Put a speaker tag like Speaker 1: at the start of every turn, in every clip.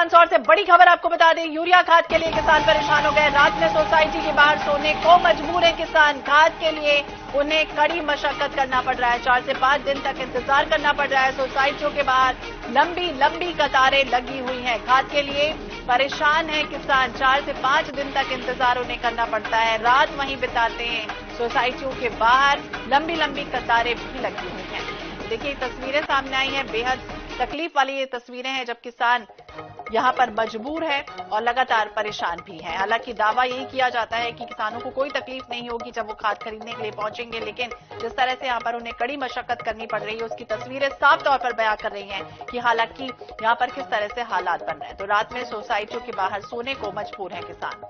Speaker 1: मंदसौर से बड़ी खबर आपको बता दें, यूरिया खाद के लिए किसान परेशान हो गए। रात में सोसाइटी के बाहर सोने को मजबूर है किसान। खाद के लिए उन्हें कड़ी मशक्कत करना पड़ रहा है। 4 से 5 दिन तक इंतजार करना पड़ रहा है। सोसाइटियों के बाहर लंबी लंबी कतारें लगी हुई हैं। खाद के लिए परेशान है किसान। 4 से 5 दिन तक इंतजार उन्हें करना पड़ता है। रात वहीं बिताते हैं। सोसाइटियों के बाहर लंबी लंबी कतारें भी लगी हुई हैं। देखिए तस्वीरें सामने आई हैं, बेहद तकलीफ वाली ये तस्वीरें हैं जब किसान यहां पर मजबूर है और लगातार परेशान भी है। हालांकि दावा यही किया जाता है कि किसानों को कोई तकलीफ नहीं होगी जब वो खाद खरीदने के लिए पहुंचेंगे, लेकिन जिस तरह से यहां पर उन्हें कड़ी मशक्कत करनी पड़ रही है उसकी तस्वीरें साफ तौर पर बयां कर रही हैं कि हालांकि यहां पर किस तरह से हालात बन रहे हैं। तो रात में सोसाइटियों के बाहर सोने को मजबूर है किसान।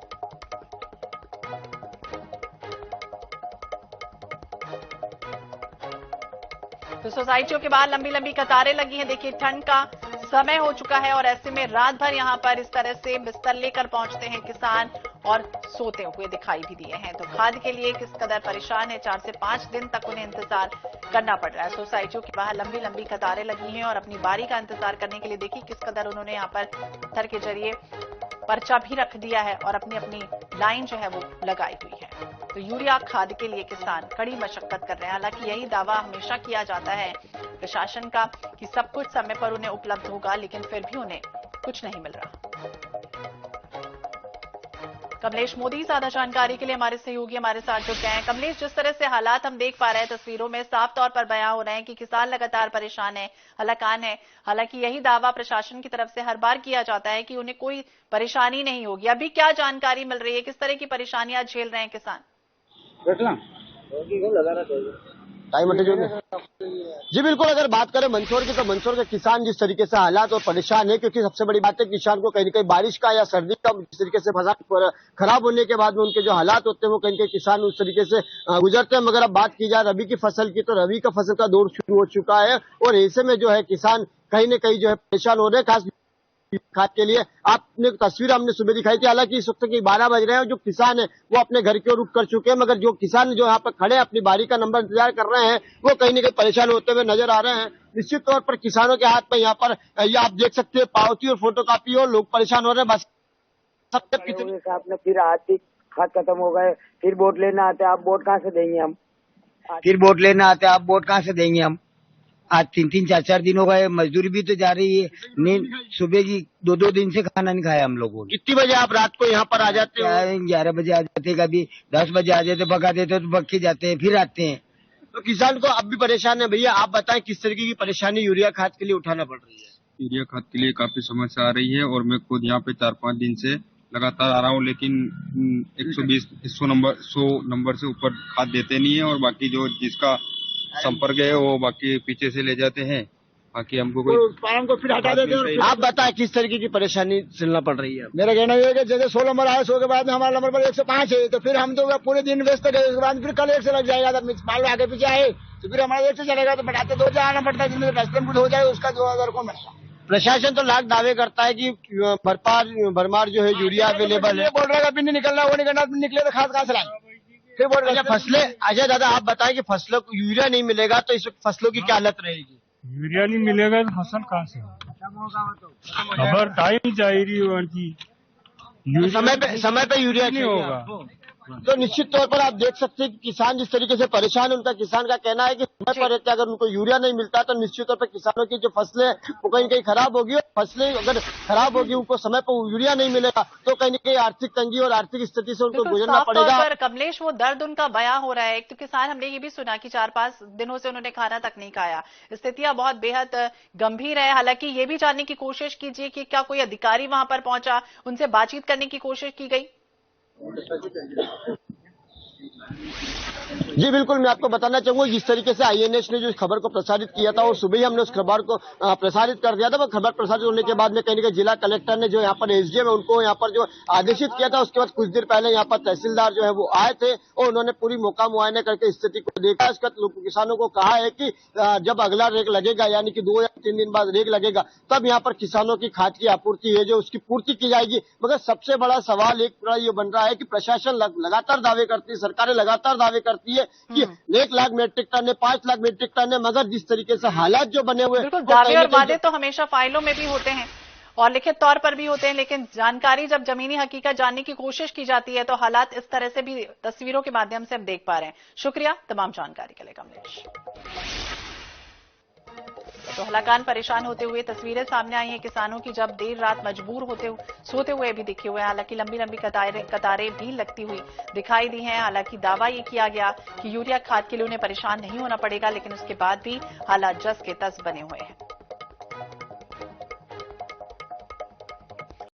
Speaker 1: तो सोसाइटियों के बाहर लंबी लंबी कतारें लगी हैं। देखिए ठंड का समय हो चुका है और ऐसे में रात भर यहां पर इस तरह से बिस्तर लेकर पहुंचते हैं किसान और सोते हुए दिखाई भी दिए हैं। तो खाद के लिए किस कदर परेशान है, 4 से 5 दिन तक उन्हें इंतजार करना पड़ रहा है। सोसाइटियों के बाहर लंबी लंबी कतारें लगी हैं और अपनी बारी का इंतजार करने के लिए देखिए किस कदर उन्होंने यहां पर पत्थर के जरिए पर्चा भी रख दिया है और अपनी अपनी लाइन जो है वो लगाई हुई है। तो यूरिया खाद के लिए किसान कड़ी मशक्कत कर रहे हैं। हालांकि यही दावा हमेशा किया जाता है प्रशासन का कि सब कुछ समय पर उन्हें उपलब्ध होगा, लेकिन फिर भी उन्हें कुछ नहीं मिल रहा। कमलेश मोदी ज्यादा जानकारी के लिए हमारे सहयोगी हमारे साथ जुड़ गए हैं। कमलेश, जिस तरह से हालात हम देख पा रहे हैं तस्वीरों में, साफ तौर पर बयां हो रहे हैं कि किसान लगातार परेशान है, हलाकान है। हालांकि यही दावा प्रशासन की तरफ से हर बार किया जाता है कि उन्हें कोई परेशानी नहीं होगी। अभी क्या जानकारी मिल रही है, किस तरह की परेशानियां झेल रहे हैं किसान?
Speaker 2: जी बिल्कुल, अगर बात करें मंदसौर की तो मंदसौर के किसान जिस तरीके से हालात और परेशान है, क्योंकि सबसे बड़ी बात है किसान को कहीं न कहीं बारिश का या सर्दी का जिस तरीके से फसल खराब होने के बाद में उनके जो हालात होते हैं वो कहीं न कहीं किसान उस तरीके से गुजरते हैं। मगर अब बात की जाए रबी की फसल की तो रबी का फसल का दौर शुरू हो चुका है और ऐसे में जो है किसान कहीं न कहीं जो है परेशान हो रहे हैं। खास खाद के लिए आपने तस्वीर हमने सुबह दिखाई थी। हालांकि इस वक्त की 12 बज रहे हैं, जो किसान है वो अपने घर की ओर रुख कर चुके हैं, मगर जो किसान जो यहाँ पर खड़े अपनी बारी का नंबर इंतजार कर रहे हैं वो कहीं न कहीं परेशान होते हुए नजर आ रहे हैं। निश्चित तौर पर किसानों के हाथ में यहाँ पर ये आप देख सकते हैं पावती और फोटोकॉपी और लोग परेशान हो रहे हैं। बस
Speaker 3: आपने फिर आज खाद खत्म हो गए, फिर वोट लेना आते आप वोट कहाँ से देंगे हम? फिर वोट लेना आते आप वोट कहाँ से देंगे हम? आज 3-3, 4-4 दिन हो गए, मजदूरी भी तो जा रही है। नींद सुबह की 2-2 दिन से खाना नहीं खाया हम लोगों ने।
Speaker 2: कितनी बजे आप रात को यहाँ पर आ जाते हैं?
Speaker 3: 11 बजे आ जाते, कभी 10 बजे आ जाते, भगा देते तो भग के जाते हैं, फिर आते हैं।
Speaker 2: तो किसान को अब भी परेशान है। भैया आप बताएं किस तरीके की परेशानी यूरिया खाद के लिए उठाना पड़ रही है?
Speaker 4: यूरिया खाद के लिए काफी समस्या आ रही है और मैं खुद यहाँ पे 4-5 दिन से लगातार आ रहा हूँ, लेकिन 100 नंबर से ऊपर खाद देते नहीं है और बाकी जो जिसका संपर्क है वो बाकी पीछे से ले जाते हैं, बाकी हमको कोई
Speaker 2: को फिर हटा देते हैं। आप बताएं किस तरीके की परेशानी झेलना पड़ रही है?
Speaker 5: मेरा कहना ये है कि जैसे 100 नंबर आया, 100 के बाद में हमारा नंबर पर 105 है, तो फिर हम तो पूरे दिन व्यस्त गए, उसके बाद फिर कल 1 से लग जाएगा। तो माल आगे पीछे आए तो फिर हमारा 1 से चलेगा, तो बढ़ाते 2 से आना पड़ता है, जिसमें रास्ते में हो जाए उसका 2000 कौन बनेगा?
Speaker 2: प्रशासन तो लाख दावे करता है कि भरमार जो है यूरिया अवेलेबल है।
Speaker 5: बोल रहा है नहीं निकलना, वो निकलना, निकले तो खाद कहाँ से लाए? फिर बोल रहे
Speaker 2: फसलें। अच्छा दादा आप बताएं कि फसलों को यूरिया नहीं मिलेगा तो इस फसलों की क्या हालत रहेगी?
Speaker 6: यूरिया नहीं मिलेगा तो फसल कहाँ से? खबर टाइम चाहिए,
Speaker 2: समय पे यूरिया
Speaker 6: नहीं होगा।
Speaker 2: तो निश्चित तौर पर आप देख सकते हैं कि किसान जिस तरीके से परेशान है। उनका किसान का कहना है कि समय पर रहते अगर उनको यूरिया नहीं मिलता तो निश्चित तौर पर किसानों की जो फसलें वो कहीं कहीं खराब होगी। और फसलें अगर खराब होगी, उनको समय पर यूरिया नहीं मिलेगा तो कहीं न कहीं आर्थिक तंगी और आर्थिक स्थिति से उनको गुजरना पड़ेगा।
Speaker 1: कमलेश, वो दर्द उनका बयां हो रहा है। एक तो किसान, हमने ये भी सुना कि 4-5 दिनों से उन्होंने खाना तक नहीं खाया। स्थितियां बहुत बेहद गंभीर है। हालांकि ये भी जानने की कोशिश कीजिए कि क्या कोई अधिकारी वहां पर पहुंचा, उनसे बातचीत करने की कोशिश की गई?
Speaker 2: जी बिल्कुल, मैं आपको बताना चाहूंगा जिस तरीके से आईएनएस ने जो इस खबर को प्रसारित किया था और सुबह ही हमने उस खबर को प्रसारित कर दिया था। वो खबर प्रसारित होने के बाद में कहीं न कहीं जिला कलेक्टर ने जो यहाँ पर एसडीएम है उनको यहाँ पर जो आदेशित किया था, उसके बाद कुछ देर पहले यहाँ पर तहसीलदार जो है वो आए थे और उन्होंने पूरी मौका मुआयना करके स्थिति को देखा। इसका किसानों को कहा है कि जब अगला रेक लगेगा, यानी कि 2 या 3 दिन बाद रेक लगेगा, तब यहाँ पर किसानों की खाद की आपूर्ति है जो उसकी पूर्ति की जाएगी। मगर सबसे बड़ा सवाल एक ये बन रहा है कि प्रशासन लगातार दावे करती है, सरकारें लगातार दावे करती है कि 1 लाख मीट्रिक टन है, 5 लाख मीट्रिक टन है, मगर जिस तरीके से हालात जो बने हुए,
Speaker 1: दावे और वादे तो हमेशा फाइलों में भी होते हैं और लिखित तौर पर भी होते हैं, लेकिन जानकारी जब जमीनी हकीकत जानने की कोशिश की जाती है तो हालात इस तरह से भी तस्वीरों के माध्यम से हम देख पा रहे हैं। शुक्रिया तमाम जानकारी के लिए कमलेश। तो हलाकान परेशान होते हुए तस्वीरें सामने आई हैं किसानों की, जब देर रात मजबूर सोते हुए भी दिखे हुए हैं। हालांकि लंबी लंबी कतारें भी लगती हुई दिखाई दी हैं। हालांकि दावा ये किया गया कि यूरिया खाद के लिए उन्हें परेशान नहीं होना पड़ेगा, लेकिन उसके बाद भी हालात जस के तस बने हुए हैं।